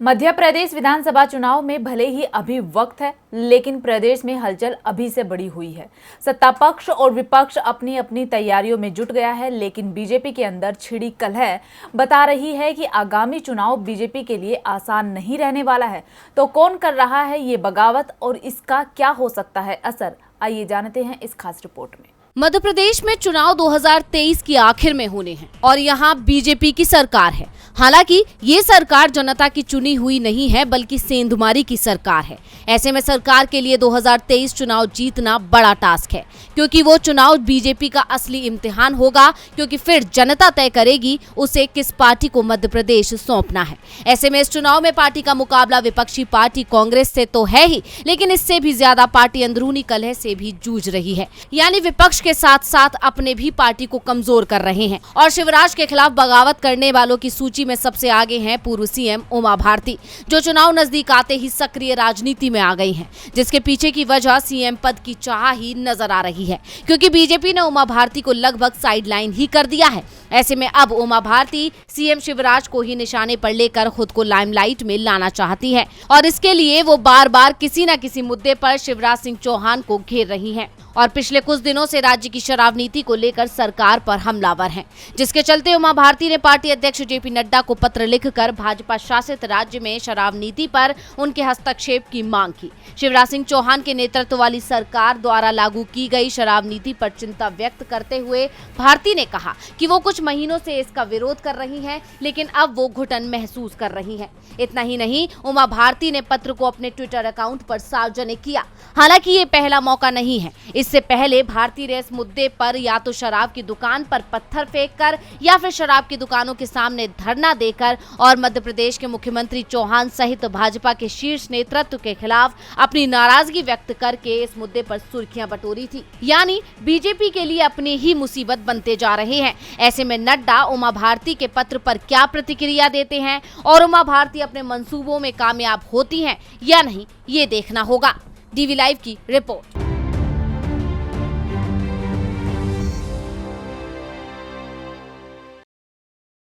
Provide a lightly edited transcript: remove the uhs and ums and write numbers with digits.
मध्य प्रदेश विधानसभा चुनाव में भले ही अभी वक्त है, लेकिन प्रदेश में हलचल अभी से बड़ी हुई है। सत्ता पक्ष और विपक्ष अपनी अपनी तैयारियों में जुट गया है, लेकिन बीजेपी के अंदर छिड़ी कलह बता रही है कि आगामी चुनाव बीजेपी के लिए आसान नहीं रहने वाला है। तो कौन कर रहा है ये बगावत और इसका क्या हो सकता है असर, आइए जानते हैं इस खास रिपोर्ट में। मध्य प्रदेश में चुनाव 2023 की आखिर में होने हैं और यहाँ बीजेपी की सरकार है। हालांकि ये सरकार जनता की चुनी हुई नहीं है, बल्कि सेंधमारी की सरकार है। ऐसे में सरकार के लिए 2023 चुनाव जीतना बड़ा टास्क है, क्योंकि वो चुनाव बीजेपी का असली इम्तिहान होगा, क्योंकि फिर जनता तय करेगी उसे किस पार्टी को मध्य प्रदेश सौंपना है। ऐसे में इस चुनाव में पार्टी का मुकाबला विपक्षी पार्टी कांग्रेस से तो है ही, लेकिन इससे भी ज्यादा पार्टी अंदरूनी कलह से भी जूझ रही है। यानी विपक्ष के साथ साथ अपने भी पार्टी को कमजोर कर रहे हैं। और शिवराज के खिलाफ बगावत करने वालों की सूची में सबसे आगे हैं पूर्व सीएम उमा भारती, जो चुनाव नजदीक आते ही सक्रिय राजनीति में आ गई हैं, जिसके पीछे की वजह सीएम पद की चाह ही नजर आ रही है, क्योंकि बीजेपी ने उमा भारती को लगभग साइडलाइन ही कर दिया है। ऐसे में अब उमा भारती सीएम शिवराज को ही निशाने पर लेकर खुद को लाइमलाइट में लाना चाहती है, और इसके लिए वो बार बार किसी न किसी मुद्दे पर शिवराज सिंह चौहान को घेर रही हैं। और पिछले कुछ दिनों से राज्य की शराब नीति को लेकर सरकार पर हमलावर हैं, जिसके चलते उमा भारती ने पार्टी अध्यक्ष जेपी नड्डा को पत्र लिखकर भाजपा शासित राज्य में शराब नीति पर उनके हस्तक्षेप की मांग की। शिवराज सिंह चौहान के नेतृत्व वाली सरकार द्वारा लागू की गई शराब नीति पर चिंता व्यक्त करते हुए भारती ने कहा कि वो कुछ महीनों से इसका विरोध कर रही हैं, लेकिन अब वो घुटन महसूस कर रही हैं। इतना ही नहीं, उमा भारती ने पत्र को अपने ट्विटर अकाउंट पर सार्वजनिक किया। हालांकि ये पहला मौका नहीं है। इससे पहले भारती ने इस मुद्दे पर या तो शराब की दुकान पर पत्थर फेंककर या फिर शराब की दुकानों के सामने धरना देकर और मध्य प्रदेश के मुख्यमंत्री चौहान सहित भाजपा के शीर्ष नेतृत्व के खिलाफ अपनी नाराजगी व्यक्त करके इस मुद्दे पर सुर्खियां बटोरी थी। यानी बीजेपी के लिए अपनी ही मुसीबत बनते जा रहे हैं। ऐसे में नड्डा उमा भारती के पत्र पर क्या प्रतिक्रिया देते हैं और उमा भारती अपने मंसूबों में कामयाब होती हैं या नहीं, ये देखना होगा। डीवी लाइव की रिपोर्ट।